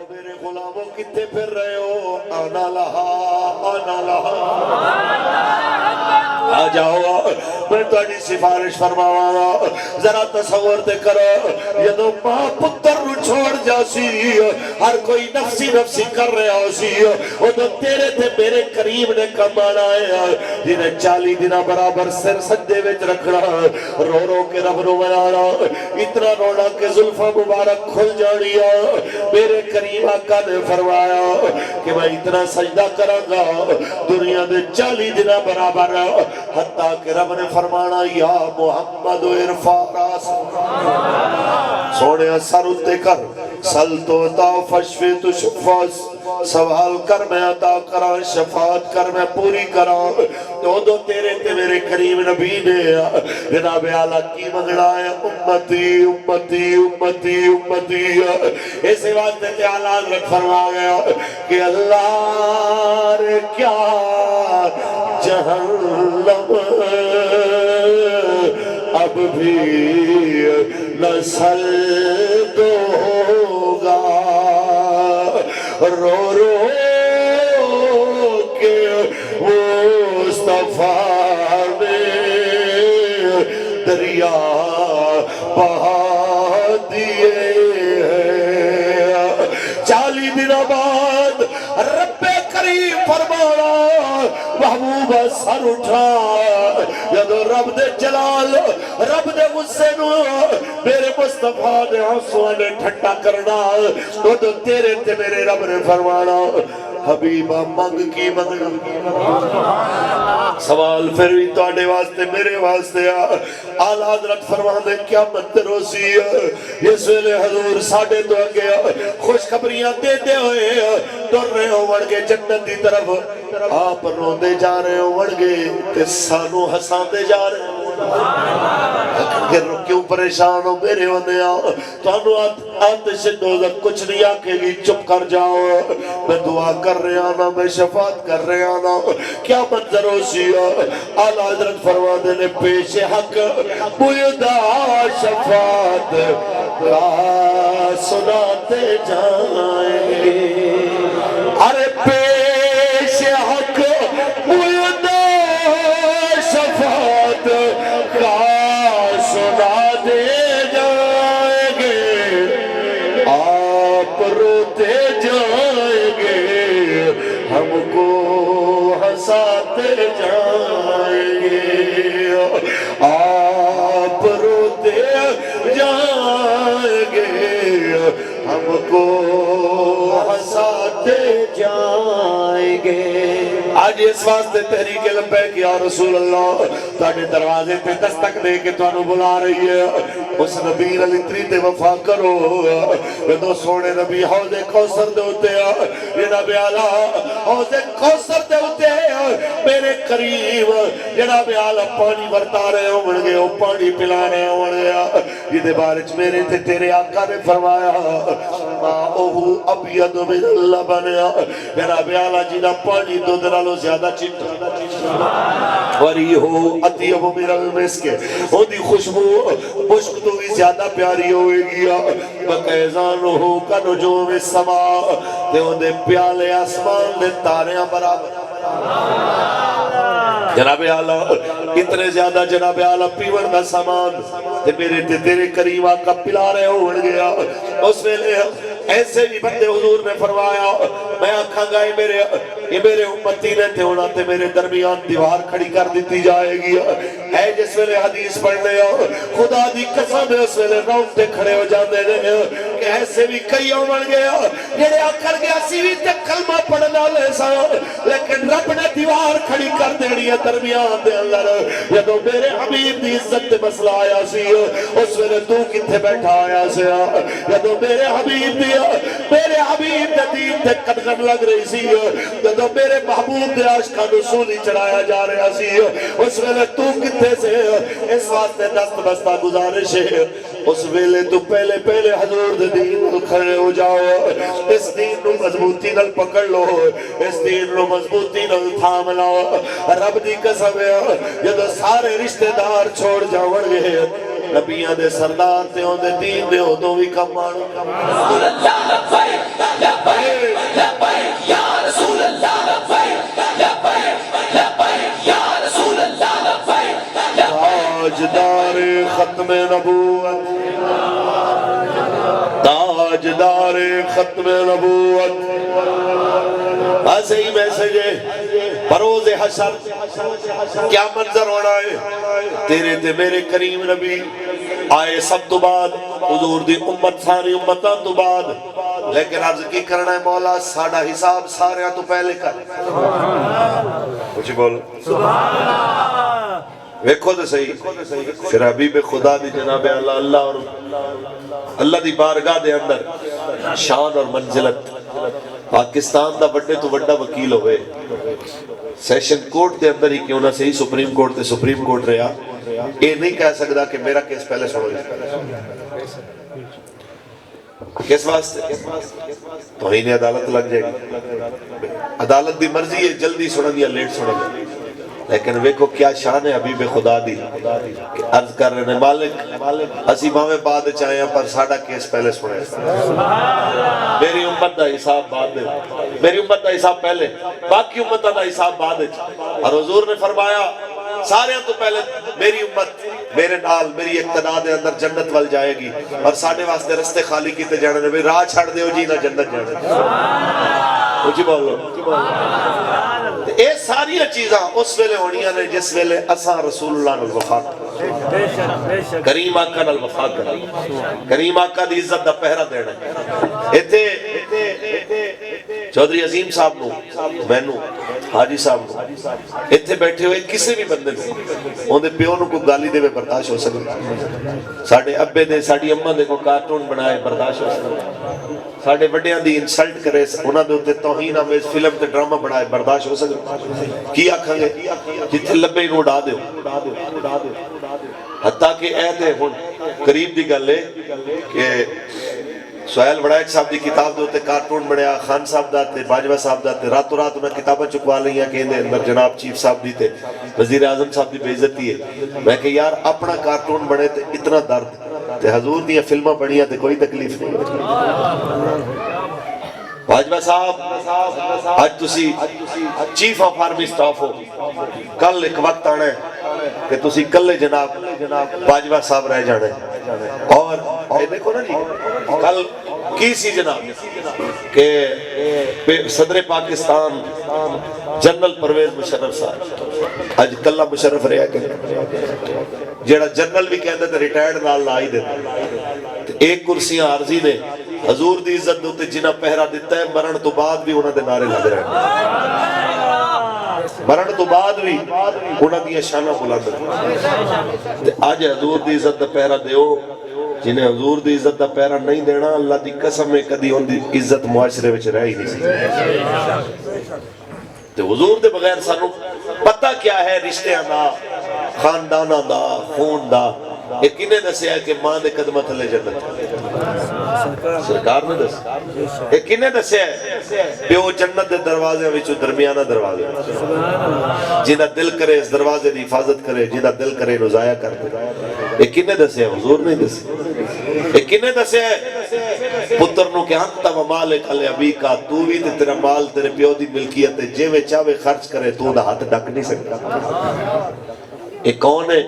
میرے غلاموں کتے پھر رہے ہو آنا لہا آ جاؤ میں تہاڈی سفارش فرماواں ذرا تصور تے کرو جدوں ماں پتر نو چھوڑ جاسی ہر کوئی نفسی نفسی کر رہا ہو سی اودوں تیرے تے میرے قریب نے کم آنا ہے جنہیں 40 دن برابر سر سجدے وچ رکھنا رو رو کے رب نو منانا اتنا رونا کہ زلفاں مبارک کھل جانی میرے کریم آقا نے فرمایا کہ میں اتنا سجدہ کراں گا دنیا دے 40 دن برابر حتیٰ کہ رب نے فرمانا یا محمد ارفع راسک سونے سر اتے کر سل تو عطا فشفی تو شفا سوال کر میں عطا کرا شفاعت کر میں پوری کرا دو تیرے تے میرے کریم نبی نے جناب اعلیٰ کی منگنا ہے امتی امتی امتی امتی ایسے واسطے تے اعلیٰ حضرت فرما گیا کہ اللہ رے کیا جہنم اب بھی نسل تو ہوگا رو رو کے مصطفیٰ نے دریا بہا دیے ہیں 40 دن بعد رب کریم فرمانا محبوب سر اٹھا جدو رب دے جلال رب دے غصے نو میرے مصطفیٰ نے آنسوਆਂ نے ٹھٹا کرنا تو تیرے تے میرے رب نے فرمانا حبیبہ منگ کی منگنا سوال پھر بھی تواڈے واسطے میرے واسطے اعلیٰ حضرت فرماندے کیا منتر ہو سی اس ویلے حضور ساڈے تو اگے خوشخبریاں دیتے ہوئے ٹر رہے ہو وڑ کے جنت دی طرف آپ روندے جا رہے ہو وڑ گے تے سانو ہساندے جا رہے ہو کیوں پریشان ہو میرے ہونے آؤ تو آتش دوزخ کچھ نہیں آکے گی چپ کر جاؤ میں دعا کر رہے آنا میں شفاعت کر رہے آنا کیا منظر ہو سی اعلیٰ حضرت فرمانے نے پیش حق بویدہ شفاعت کا سناتے جائیں گے ارے پیش حق بویدہ شفاعت کا سنا دے جائیں گے آپ روتے جائیں گے ہم کو ہنساتے جائیں گے آپ روتے جائیں گے ہم کو ہنساتے جائیں گے آج اس واسطے تحریک لبیک یا رسول اللہ تاڑے دروازے تے دستک دے کے توانو بلا رہی ہے اس نبی علی تریتے وفا کرو یہ سونے نبی حوض کوثر دے ہوتے ہیں یہ نبی آلہ حوض کوثر دے ہوتے ہیں میرے قریب جناب آلہ پانی برتا رہے ہوں گے وہ پانی پلا رہے ہوں گے یہ دے بارچ میرے تھے تیرے آقا نے فرمایا ماؤہو ابید من اللہ بنیا جناب آلہ جنہ پانی دو دنالو زیادہ چنٹا وریہو عطیب من المسک وہ دی خوشبو مشک تو بھی زیادہ پیاری ہوئے گیا وَقَيْزَانُهُ كَنُجُومِ السَّمَاءِ تے ان دے پیالے آسمان دے تاریاں برابر جناب اعلیٰ اتنے زیادہ جناب اعلیٰ پیون کا سامان تے میرے تے تیرے کریم آقا پلا رہے ہو گیا اس ویلے ایسے بھی بندے حضور نے فرمایا میں آنکھاں گائے میرے امتی نے تے ہونا تے میرے درمیان دیوار کھڑی کر دیتی جائے گی اے جس ویلے حدیث پڑھنے خدا دی قسم ہے اس ویلے روٹے کھڑے ہو جاندے نے کہ ایسے بھی کئی بن گیا جڑے آکر گیا سیوی تے کلمہ پڑھنا لے سا لیکن رب نے دیوار کھڑی کر دینی ہے درمیان دے اندر جدو میرے حبیب دی عزت تے مسئلہ آیا سی اس ویلے تو کتھے بیٹھا آیا سی جدو میرے حبیب دے دین تے قدغن لگ رہی سی جدو میرے محبوب دے عاشقاں نو سولی چڑھایا جا رہا سی اس ویلے تو کتھے سے اس واسطے دست بستہ گزارش ہے اس ویلے تو پہلے حضور دے دین کھڑے ہو جاؤ اس دین نو مضبوطی نل پکڑ لو اس دین نو مضبوطی نل تھام لاؤ رب دی قسم ہے جدو سارے رشتہ دار چھوڑ جاؤ گے نبیاں دے سردار تے اون دے دین دے ادوں وی کم آن رسول اللہ لبیک لبیک لبیک یا رسول اللہ لبیک لبیک لبیک یا رسول اللہ لبیک تاجدار ختم نبوت تاجدار ختم نبوت ایسے ہی میسج ہے بروز حشر کیا منظر ہونا ہے تیرے تے میرے کریم نبی آئے سب تو بعد حضور دی امت ساری امتاں تو بعد لیکن عرض کی کرنا ہے مولا ساڑھا حساب سارے تو پہلے کر کچھ بولو ویکھو تو صحیح پھر حبیب خدا دی جناب اللہ اور اللہ دی بارگاہ دے اندر شان اور منزلت پاکستان دا بڑے تو بڑا وکیل ہوئے سیشن کورٹ دے اندر ہی کیوں نہ صحیح سپریم کورٹ تے سپریم کورٹ رہا یہ نہیں کہہ سکتا کہ میرا کیس پہلے سنو کس واسطے توہین عدالت لگ جائے گی عدالت دی مرضی ہے جلدی سنن یا لیٹ سنن لیکن ویکھو کیا شان ہے حبیب خدا دی عرض کر رہے ہیں مالک اسی باویں بعد چاہیں پر ساڑھا کیس پہلے سنے میری امت دا حساب بعد دے میری امت دا حساب پہلے باقی امت دا حساب بعد دے اور حضور نے فرمایا سارے تو پہلے میری امت میرے نال میری اقتداء دے اندر جنت وال جائے گی اور ساڑھے واسطے رستے خالی کیتے جانے نے راہ چھڑ دے ہو جی نہ جنت جانے اچھی بولو اے ساری چیزاں اس ویلے ہونیاں نے جس ویلے اساں رسول اللہ نال وفا کریم آقا نال وفا کریں کریم آقا دی عزت دا پہرا دینا ایتھے چودھری عظیم صاحب نو مینو حاجی صاحب نو ایتھے بیٹھے ہوئے کسی بھی بندے نو اون دے پیو نو کو گالی دے برداشت ہو سکے ساڈے ابے دے ساڈی اماں دے کو کارٹون بنائے برداشت ہو سکے ساڈے وڈیاں دی انسلٹ کرے انہاں دے اوتے توہین آمیز فلم تے ڈرامہ بنائے برداشت ہو سکے کی آکھاں گے جتھے لبے نو اڑا دیو حتیٰ کہ اے دے ہن قریب دی گل ہے کہ سہیل وڑائچ صاحب دی کتاب دے ہوتے کارٹون بڑھیا خان صاحب دا تے باجوہ صاحب دا تے راتوں رات انہیں کتابیں چکوا لئی ہیں کہ اندر جناب چیف صاحب دی تے وزیر اعظم صاحب دی بے عزتی ہے میں کہ یار اپنا کارٹون بڑھے تے اتنا درد تے حضور دیاں فلمہ بڑھیاں تے کوئی تکلیف نہیں باجوہ صاحب آج تسی چیف آف آرمی سٹاف ہو کل ایک وقت آنا ہے کہ تسی کل جناب باجوہ صاحب رہ جانے اور دیکھو نا جی کل کی سی جناب کہ صدر پاکستان جنرل پرویز مشرف صاحب آج کلہ مشرف رہا کہ جیڑا جنرل بھی کہتے تھے ریٹائرڈ نال لائی دیتے ایک کرسیاں عارضی نے حضور دی عزت دوتے جنہ پہرا دیتا ہے مرن تو بعد بھی انہوں نے نعرے لگ رہے ہیں مرن تو بعد بھی انہوں نے شانہ بلند آج حضور دی عزت دا پہرا دیو جنہیں حضور دی عزت دا پہرا نہیں دینا اللہ دی قسم میں کدی ان دی عزت معاشرے وچ رہ ہی نہیں سی تے حضور دے بغیر سانو پتہ کیا ہے رشتے دا خاندانہ دا خون دا ایک انہیں دسیا ہے کہ ماں دے قدمہ تھلے جنت سرکار نے دس ایک انہیں دسیا ہے پیو جنت دے دروازے وچوں درمیانہ دروازے جنہ دل کرے اس دروازے دی حفاظت کرے جنہ دل کرے نزایا کر دے ایک انہیں دسیا ہے حضور نہیں دسیا ایک انہیں دسیا ہے پتر نو کہ انتا و مالک علی ابی کا تو بھی تیرا مال تیرے پیو دی ملکیت ہے جے میں چاہوے خرچ کرے تو نہ ہاتھ ڈک نہیں سکتا ایک کون ہے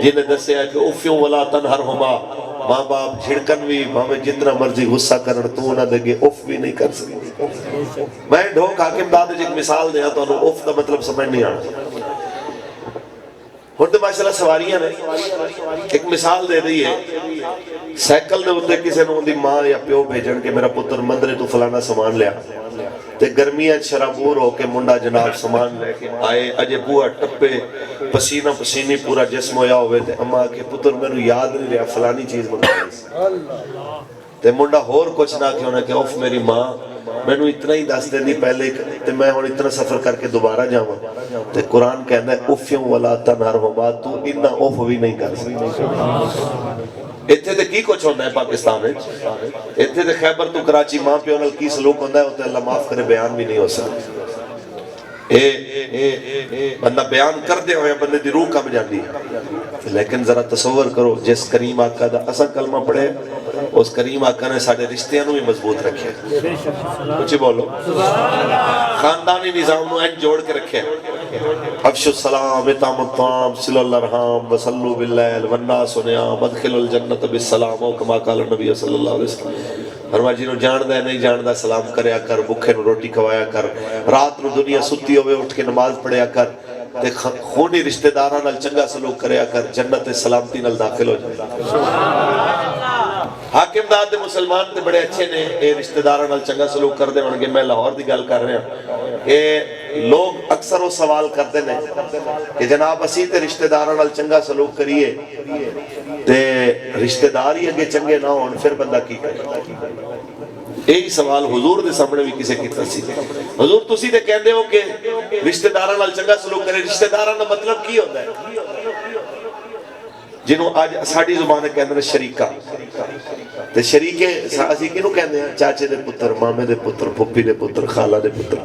جنہیں دسے ہے کہ افیوں ولا تنہرہما ماں باپ جھڑکن بھی ہمیں جتنا مرضی غصہ کرن تو نہ دے اف بھی نہیں کر سکتی میں ڈھوک حاکم دادے ایک مثال دیا تو انہوں اف کا مطلب سمجھ نہیں آنا ہوتے ماشاءاللہ سواریاں نے ایک مثال دے رہی ہے سائیکل دے ہوتے کسی نے ہوندی ماں یا پیو بھیجن کہ میرا پتر مندرے تو فلانا سامان لیا تے گرمیاں شرابور ہو کے منڈا جناب سامان لے کے آئے اجے بوہ ٹپے پسینہ پسینی پورا جسم ہویا ہوئے تے اما کہ پتر میں نو یاد نہیں رہا فلانی چیز منگائی تے منڈا ہور کچھ نہ کہ انہیں کہ اوف میری ماں میں نو اتنا ہی دس دے دی پہلے تے میں ہون اتنا سفر کر کے دوبارہ جاؤں تے قرآن کہنا ہے اوفیوں والا تنہرہما تو اتنا اوف بھی نہیں کر سکتا اتھے تے کی کچھ ہوندہ ہے پاکستان ہے اتھے تے خیبر تو کراچی ماں پیونل کی سلوک ہوندہ ہے ہوتے اللہ معاف کرے بیان بھی نہیں ہو سکتا بندہ بیان کردے ہوئے بندے دی روح کم جاندی، لیکن ذرا تصور کرو جس کریم آقا دا اسا کلمہ پڑھے اس کریم آقا نے ساڑھے رشتیاں نو بھی مضبوط رکھے، کچھ بولو، خاندانی نظام نو این جوڑ کے رکھے، افشو السلام اتام الطعام صلی اللہ الرحام وصلو باللیل والناس نیام ادخل الجنت بالسلام او کما قال نبی صلی اللہ علیہ وسلم۔ فرمایا جنہوں جاندہ ہے نہیں جاندہ سلام کریا کر، بکھے نو روٹی کھوایا کر، رات نو دنیا ستی ہوئے اٹھ کے نماز پڑھیا کر، تے خونی رشتہ داراں نال چنگا سلوک کریا کر، جنت سلامتی نال داخل ہو جائے۔ حاکم داد دے مسلمان تے بڑے اچھے نے، اے رشتہ داراں نال چنگا سلوک کر دے ہونگے۔ میں لاہور دی گل کر رہا ہوں کہ لوگ اکثر وہ سوال کرتے ہیں کہ جناب اسی تے رشتہ داراں نال چنگا سلوک کریے تے رشتہ دار ہی اگے چنگے نہ ہون پھر بندہ کی کرے؟ یہی سوال حضور دے سامنے بھی کسے کیتا سی۔ حضور تسی تے کہندے ہو کہ رشتہ داراں نال چنگا سلوک کرے، رشتہ داراں دا مطلب کی ہوندا ہے؟ جنہوں آج ساڑی زبان کہندے ہیں شریکہ، تے شریکے اسی کینوں کہندے ہیں؟ چاچے دے پتر، مامے دے پتر، پھپھی دے پتر، خالہ دے پتر،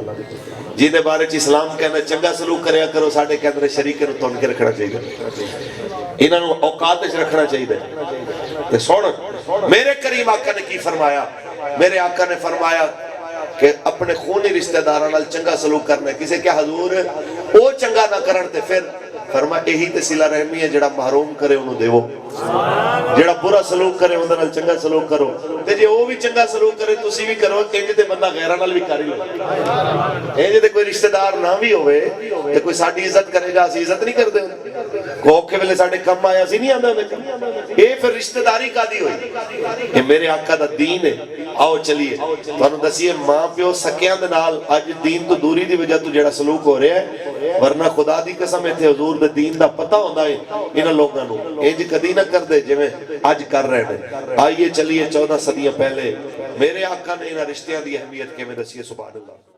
جی دے بارے چ اسلام کہنا چنگا سلوک کریا کرو، ساڑے کہندے شریکے نو تون کے رکھنا چاہیے، انہاں نو اوقات وچ رکھنا چاہیے۔ تے سن میرے کریم آقا نے کی فرمایا؟ میرے آقا نے فرمایا کہ اپنے خونی رشتہ داراں نال چنگا سلوک کرنا ہے۔ کسے کیا حضور او چنگا نہ کرن تے پھر فرمایا یہی تے صلہ رحمی ہے، جڑا محروم کرے انہوں دیو، جڑا برا سلوک کرے انہوں نال چنگا سلوک کرو، تے جے وہ بھی چنگا سلوک کرے تسی بھی کرو، کہ تے بندہ غیرہ نال بھی کر ہی لے۔ اے جے کوئی رشتہ دار نہ بھی ہوئے تے کوئی ساڈی عزت کرے گا، اسی عزت نہیں کردے کوکھے ویلے ساڈے کم آیا سی نہیں آندا ہوں۔ اے پھر رشتہ داری کادی ہوئی؟ اے میرے آقا دا دین ہے۔ آؤ چلیے تانوں دسیے ماں پیو سکیاں دے نال اج دین تو دوری دی وجہ تو جڑا سلوک ہو رہا ہے، ورنہ خدا دی قسم ایتھے حضور دے دین دا پتہ ہوندا ہے انہاں لوگاں نو انج کدی نہ کر دے جویں اج کر رہے ہیں۔ آئیے چلیے 14 صدیاں پہلے میرے آقا نے انہاں رشتیاں دی اہمیت کیویں دسی ہے، سبحان اللہ۔